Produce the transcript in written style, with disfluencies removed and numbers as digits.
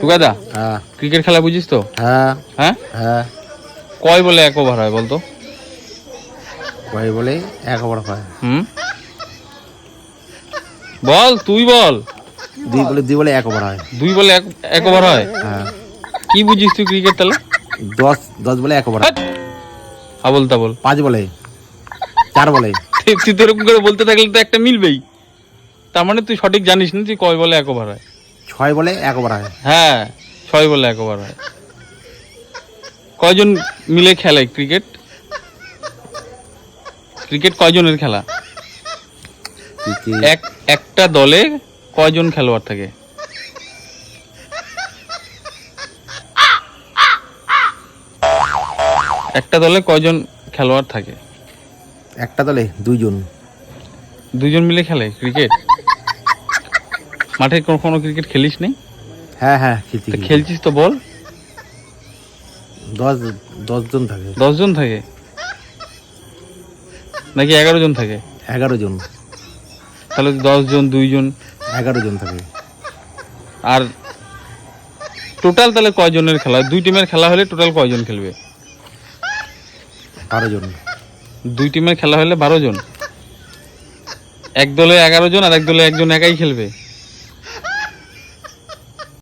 টুকাদা, হ্যাঁ ক্রিকেট খেলা বুঝিস তো? হ্যাঁ হ্যাঁ, হ্যাঁ। কয় বলে 1 ওভার হয় বলতো? কয় বলে 1 ওভার হয়? বল, তুই বল। 2 বলে 1 ওভার হয়। 2 বলে 1 ওভার হয়? হ্যাঁ। কি বুঝিস তুই ক্রিকেট তাহলে? 10 বলে 1 ওভার হয়। আবল তাবল। 5 বলে, 4 বলে। তুই তো এরকম করে বলতে থাকলে তো একটা মিলবেই। তার মানে তুই সঠিক জানিস না তুই কয় বলে 1 ওভার হয়। 6 বলে 1 ওভার হয়। হ্যাঁ, 6 বলে 1 ওভার হয়। কয়জন মিলে খেলে ক্রিকেট? ক্রিকেট কয়জনের খেলা? একটা দলে কয়জন খেলোয়াড় থাকে? একটা দলে কয়জন খেলোয়াড় থাকে? একটা দলে 2 জন। 2 জন মিলে খেলে ক্রিকেট? মাঠে কখনো ক্রিকেট খেলিস নি? হ্যাঁ হ্যাঁ খেলছি। খেলছিস তো বল। 10 জন থাকে। 10 জন থাকে নাকি 11 জন থাকে? 11 জন। তাহলে 10 জন, 2 জন, 11 জন থাকে। আর টোটাল তাহলে কয়জনের খেলা? 2 টিমের খেলা হলে টোটাল কয়জন খেলবে? 12 জন। 2 টিমের খেলা হলে 12 জন। এক দলে 11 জন আর এক দলে একজন একাই খেলবে।